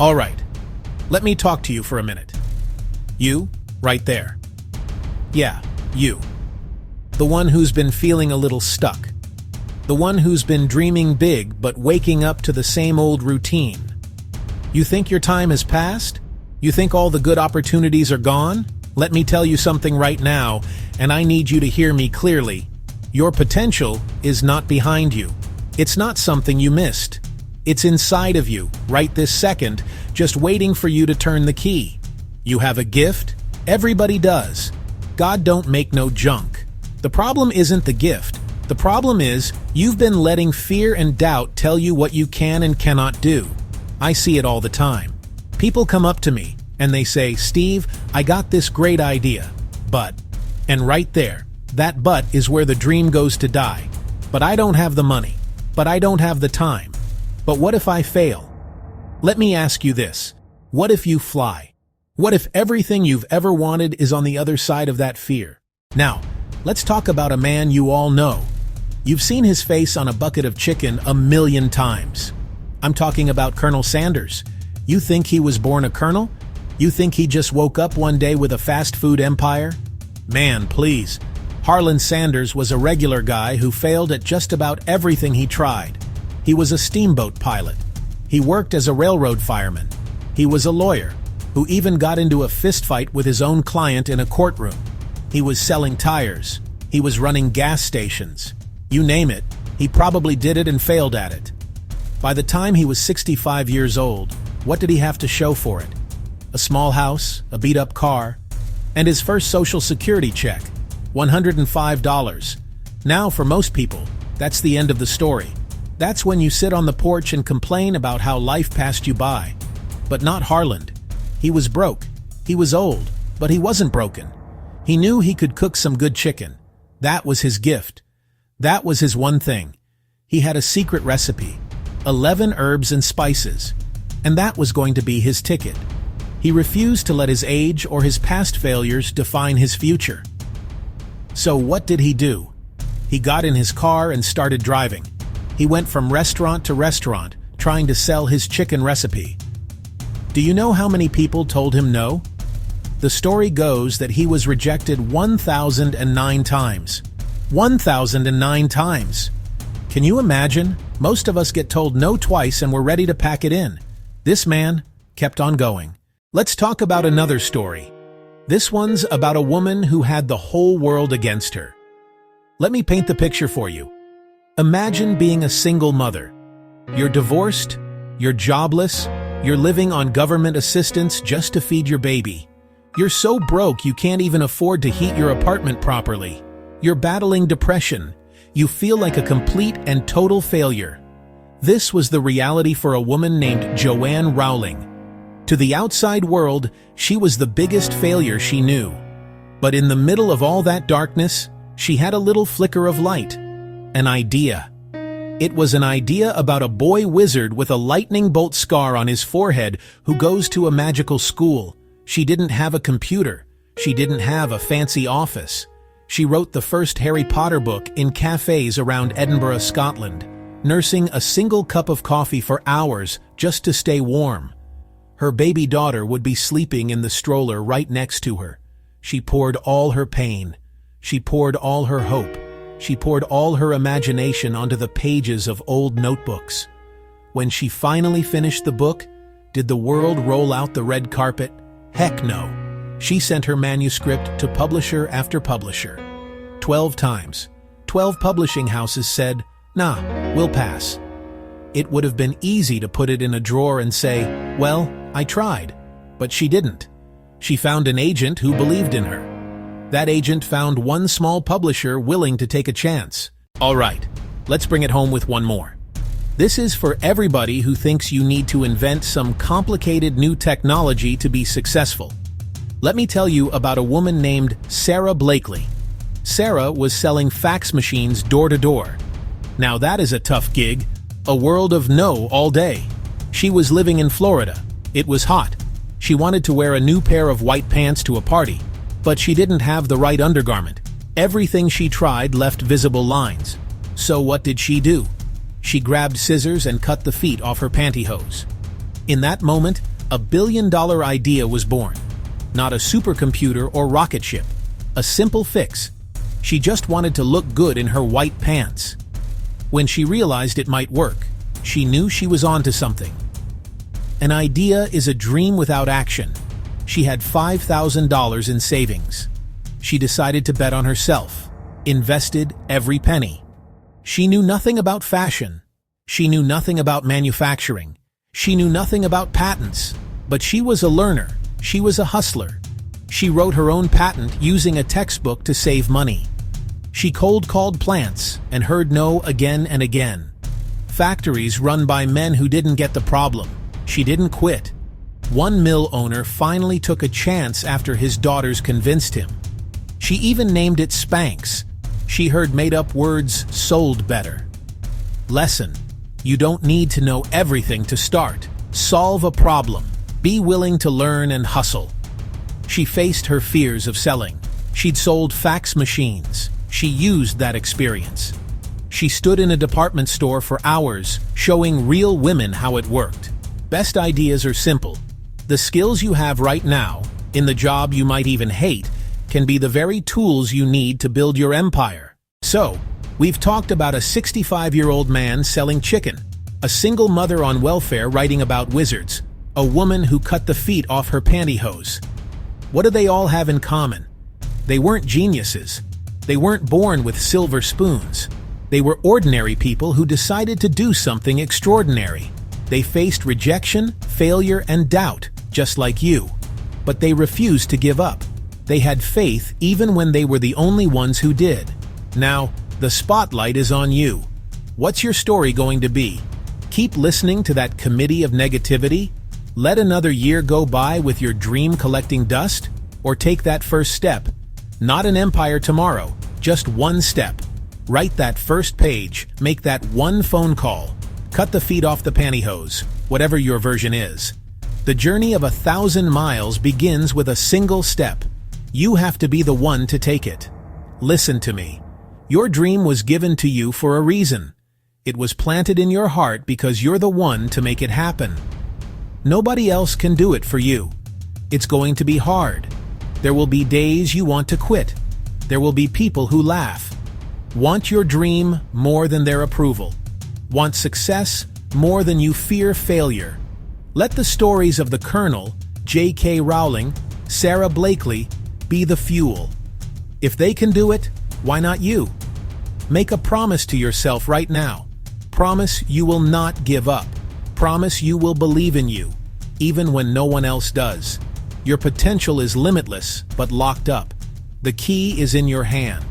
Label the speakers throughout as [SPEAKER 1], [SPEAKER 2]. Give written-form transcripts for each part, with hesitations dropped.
[SPEAKER 1] All right, let me talk to you for a minute. You, right there. Yeah, you. The one who's been feeling a little stuck. The one who's been dreaming big but waking up to the same old routine. You think your time has passed? You think all the good opportunities are gone? Let me tell you something right now, and I need you to hear me clearly. Your potential is not behind you. It's not something you missed. It's inside of you, right this second, just waiting for you to turn the key. You have a gift? Everybody does. God don't make no junk. The problem isn't the gift. The problem is, you've been letting fear and doubt tell you what you can and cannot do. I see it all the time. People come up to me, and they say, "Steve, I got this great idea, but..." And right there, that but is where the dream goes to die. But I don't have the money. But I don't have the time. But what if I fail? Let me ask you this. What if you fly? What if everything you've ever wanted is on the other side of that fear? Now, let's talk about a man you all know. You've seen his face on a bucket of chicken a million times. I'm talking about Colonel Sanders. You think he was born a colonel? You think he just woke up one day with a fast food empire? Man, please. Harlan Sanders was a regular guy who failed at just about everything he tried. He was a steamboat pilot. He worked as a railroad fireman. He was a lawyer who even got into a fistfight with his own client in a courtroom. He was selling tires. He was running gas stations. You name it, he probably did it and failed at it. By the time he was 65 years old, what did he have to show for it? A small house, a beat-up car, and his first Social Security check, $105. Now, for most people, that's the end of the story. That's when you sit on the porch and complain about how life passed you by. But not Harlan. He was broke. He was old, but he wasn't broken. He knew he could cook some good chicken. That was his gift. That was his one thing. He had a secret recipe, 11 herbs and spices, and that was going to be his ticket. He refused to let his age or his past failures define his future. So what did he do? He got in his car and started driving. He went from restaurant to restaurant, trying to sell his chicken recipe. Do you know how many people told him no? The story goes that he was rejected 1,009 times. 1,009 times! Can you imagine? Most of us get told no twice and we're ready to pack it in. This man kept on going. Let's talk about another story. This one's about a woman who had the whole world against her. Let me paint the picture for you. Imagine being a single mother. You're divorced, you're jobless, you're living on government assistance just to feed your baby. You're so broke you can't even afford to heat your apartment properly. You're battling depression. You feel like a complete and total failure. This was the reality for a woman named Joanne Rowling. To the outside world, she was the biggest failure she knew. But in the middle of all that darkness, she had a little flicker of light. An idea. It was an idea about a boy wizard with a lightning bolt scar on his forehead who goes to a magical school. She didn't have a computer. She didn't have a fancy office. She wrote the first Harry Potter book in cafes around Edinburgh, Scotland, nursing a single cup of coffee for hours just to stay warm. Her baby daughter would be sleeping in the stroller right next to her. She poured all her pain. She poured all her hope. She poured all her imagination onto the pages of old notebooks. When she finally finished the book, did the world roll out the red carpet? Heck no. She sent her manuscript to publisher after publisher. 12 times. 12 publishing houses said, "Nah, we'll pass." It would have been easy to put it in a drawer and say, "Well, I tried." But she didn't. She found an agent who believed in her. That agent found one small publisher willing to take a chance. All right, let's bring it home with one more. This is for everybody who thinks you need to invent some complicated new technology to be successful. Let me tell you about a woman named Sara Blakely. Sara was selling fax machines door to door. Now that is a tough gig, a world of no all day. She was living in Florida. It was hot. She wanted to wear a new pair of white pants to a party, but she didn't have the right undergarment. Everything she tried left visible lines. So what did she do? She grabbed scissors and cut the feet off her pantyhose. In that moment, a billion-dollar idea was born. Not a supercomputer or rocket ship. A simple fix. She just wanted to look good in her white pants. When she realized it might work, she knew she was onto something. An idea is a dream without action. She had $5,000 in savings. She decided to bet on herself, invested every penny. She knew nothing about fashion. She knew nothing about manufacturing. She knew nothing about patents. But she was a learner. She was a hustler. She wrote her own patent using a textbook to save money. She cold-called plants and heard no again and again. Factories run by men who didn't get the problem. She didn't quit. One mill owner finally took a chance after his daughters convinced him. She even named it Spanx. She heard made-up words sold better. Lesson: you don't need to know everything to start. Solve a problem. Be willing to learn and hustle. She faced her fears of selling. She'd sold fax machines. She used that experience. She stood in a department store for hours, showing real women how it worked. Best ideas are simple. The skills you have right now, in the job you might even hate, can be the very tools you need to build your empire. So, we've talked about a 65-year-old man selling chicken, a single mother on welfare writing about wizards, a woman who cut the feet off her pantyhose. What do they all have in common? They weren't geniuses. They weren't born with silver spoons. They were ordinary people who decided to do something extraordinary. They faced rejection, failure, and doubt, just like you. But they refused to give up. They had faith even when they were the only ones who did. Now, the spotlight is on you. What's your story going to be? Keep listening to that committee of negativity? Let another year go by with your dream collecting dust? Or take that first step? Not an empire tomorrow, just one step. Write that first page, make that one phone call. Cut the feet off the pantyhose, whatever your version is. The journey of 1,000 miles begins with a single step. You have to be the one to take it. Listen to me. Your dream was given to you for a reason. It was planted in your heart because you're the one to make it happen. Nobody else can do it for you. It's going to be hard. There will be days you want to quit. There will be people who laugh. Want your dream more than their approval. Want success more than you fear failure. Let the stories of the Colonel, J.K. Rowling, Sara Blakely, be the fuel. If they can do it, why not you? Make a promise to yourself right now. Promise you will not give up. Promise you will believe in you, even when no one else does. Your potential is limitless, but locked up. The key is in your hand.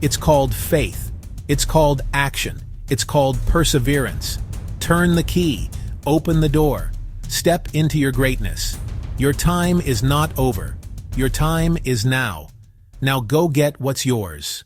[SPEAKER 1] It's called faith. It's called action. It's called perseverance. Turn the key. Open the door. Step into your greatness. Your time is not over. Your time is now. Now go get what's yours.